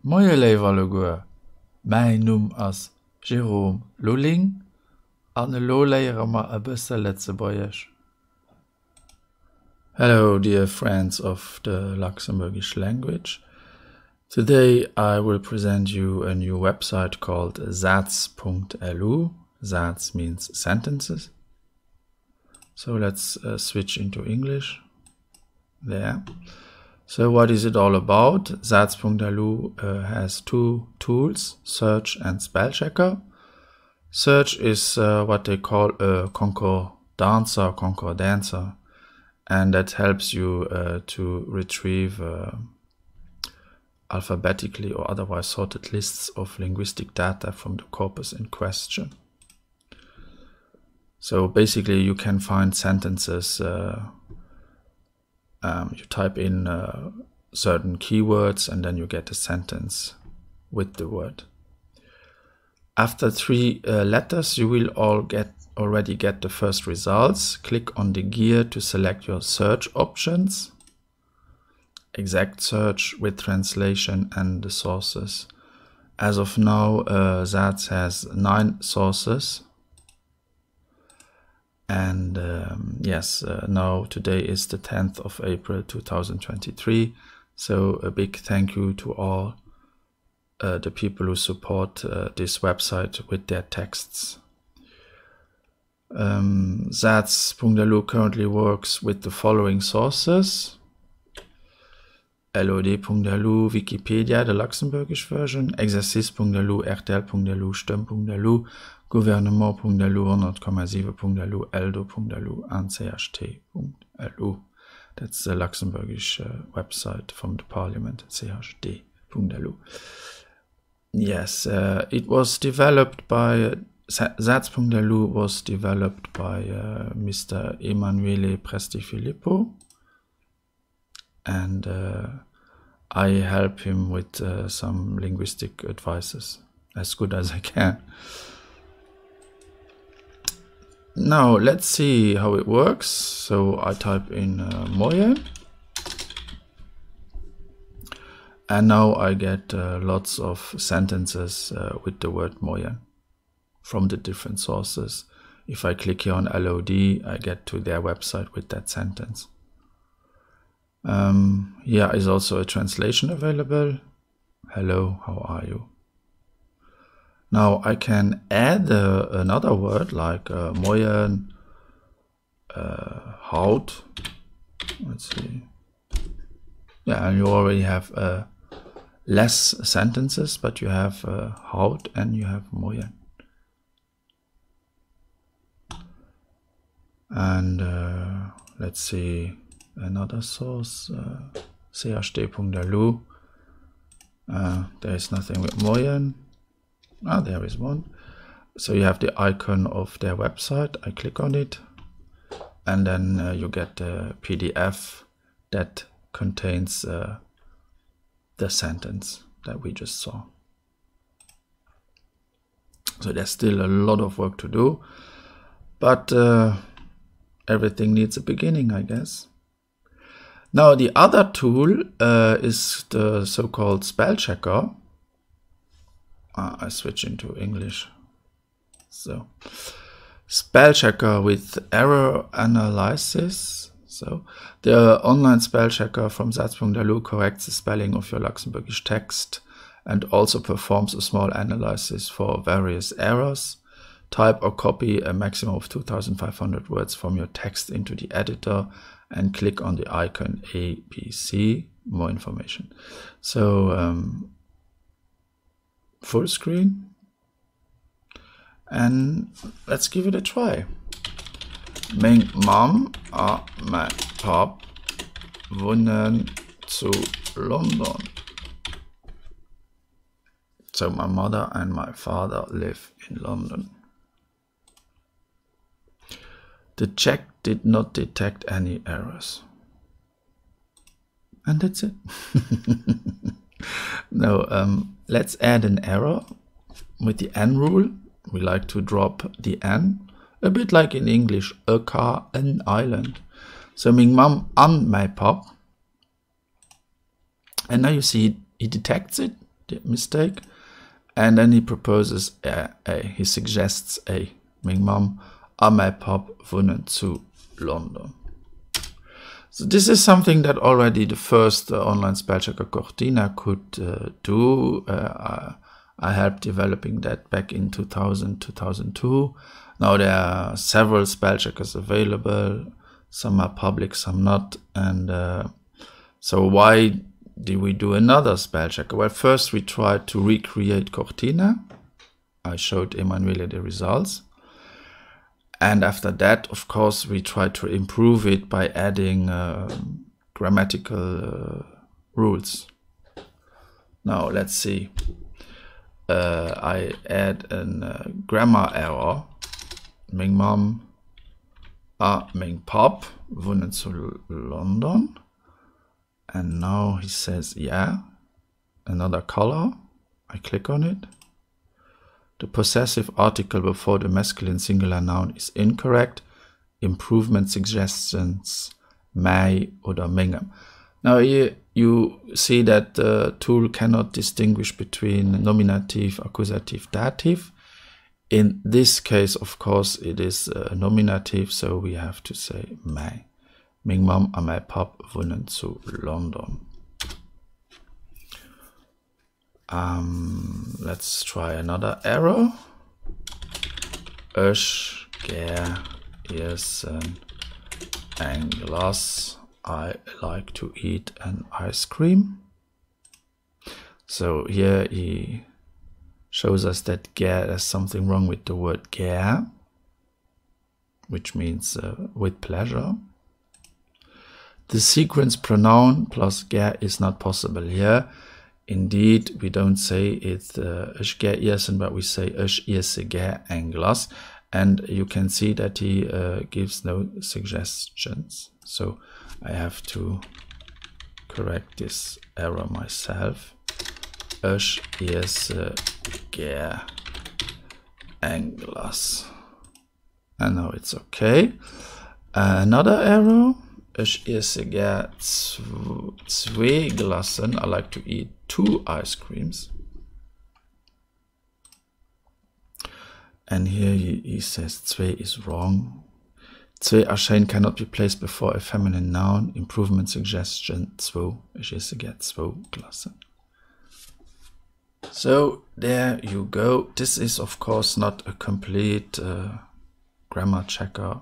Moje leverlegur. Mein Num as Jerome Lulling. An lo leiere ma a bësse Letzebäuerch. Hello, dear friends of the Luxembourgish language. Today I will present you a new website called Saz.lu. Saz means sentences. So let's switch into English. There. So what is it all about? Saz.lu has two tools, search and spell checker. Search is what they call a concordancer, and that helps you to retrieve alphabetically or otherwise sorted lists of linguistic data from the corpus in question. So basically you can find sentences, you type in certain keywords and then you get a sentence with the word. After 3 letters you will already get the first results. Click on the gear to select your search options. Exact search with translation and the sources. As of now, Saz has 9 sources. And yes, now today is the 10th of April 2023. So a big thank you to all the people who support this website with their texts. Saz.lu currently works with the following sources: LOD.lu, Wikipedia, the Luxembourgish version, Exercice.lu, RTL.lu, Stem.lu, Gouvernement.lu, 100,7.lu, Eldo.lu, and CHT.lu. That's the Luxembourgish website from the parliament, CHT.lu. Yes, it was developed by, Saz.lu was developed by Mr. Emanuele Presti-Filippo, and I help him with some linguistic advices as good as I can. Now let's see how it works. So I type in Moje, and now I get lots of sentences with the word Moje from the different sources. If I click here on LOD, I get to their website with that sentence. Here is also a translation available. Hello, how are you? Now I can add another word like Moje, Haut. Let's see. Yeah, and you already have less sentences, but you have Haut and you have Moje. And let's see another source, CHT.lu. There is nothing with Moje. There is one. So you have the icon of their website. I click on it, and then you get a PDF that contains the sentence that we just saw. So there's still a lot of work to do, but everything needs a beginning, I guess. Now the other tool is the so-called spell checker. I switch into English. So spell checker with error analysis. So the online spell checker from Saz.lu corrects the spelling of your Luxembourgish text and also performs a small analysis for various errors. Type or copy a maximum of 2,500 words from your text into the editor and click on the icon ABC, more information. So full screen, and let's give it a try. Mijn Mom und mein Pap wohnen zu London. So my mother and my father live in London. The check did not detect any errors. And that's it. Now let's add an error with the N rule. We like to drop the N, a bit like in English, a car, an island. So mijn mom and my pap. And now you see he detects it, the mistake. And then he proposes A. He suggests A. Ming Mom and my pop wohnen zu London. So this is something that already the first online spell checker Cortina could do. I helped developing that back in 2002. Now there are several spell checkers available. Some are public, some not. And so why did we do another spell checker? Well, first we tried to recreate Cortina. I showed Emanuele the results. And after that, of course, we tried to improve it by adding grammatical rules. Now, let's see. I add a grammar error. Ming Mom Ming Pop wohnen zu London. And now he says, yeah, another color. I click on it. The possessive article before the masculine singular noun is incorrect. Improvement suggestions, mij oder mingem. Now here you see that the tool cannot distinguish between nominative, accusative, dative. In this case, of course, it is nominative, so we have to say mij. Ming Mom and my pop wohnen zu London. Let's try another error. Ich gehe essen ein Glas. I like to eat an ice cream. So here he shows us that there's something wrong with the word gehe, which means with pleasure. The sequence pronoun plus gehe is not possible here. Indeed, we don't say it ich gehe essen, but we say ich esse gehe ein Glas. And you can see that he gives no suggestions. So I have to correct this error myself. Ich esse gehe ein Glas. And now it's okay. Another error. Ich esse gehe zwei Glasen. I like to eat 2 ice creams. And here he says zwei is wrong. Zwei erscheinen cannot be placed before a feminine noun. Improvement suggestion zwei. Ich esse gehe 2 Glasen. So there you go. This is of course not a complete grammar checker.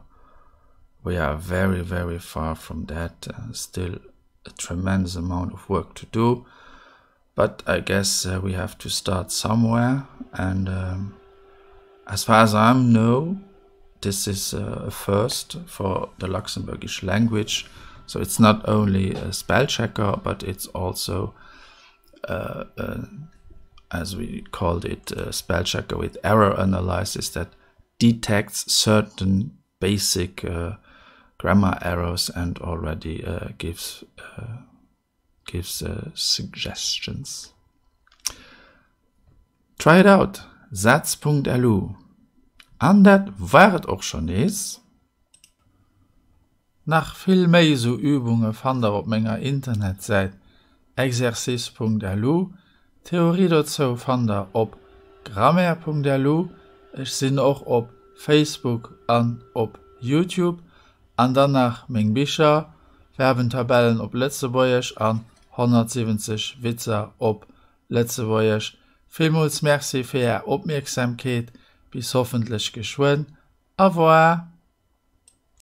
We are very, very far from that. Still a tremendous amount of work to do. But I guess we have to start somewhere. And as far as I know, this is a first for the Luxembourgish language. So it's not only a spell checker, but it's also, as we called it, a spell checker with error analysis that detects certain basic grammar errors and already gives suggestions. Try it out. Saz.lu. Und das war es auch schon ist. Nach viel mehr so Übungen fand ihr auf meiner Internetseite exercice.lu. Theorie dazu fand ihr auf grammaire.lu. Ich bin auch auf Facebook und auf YouTube. Und danach mein Bücher, Verbentabellen auf Letzteburgisch und 170 Witze auf Letzteburgisch. Vielmals merci für Ihre Aufmerksamkeit. Bis hoffentlich geschwind. Au revoir.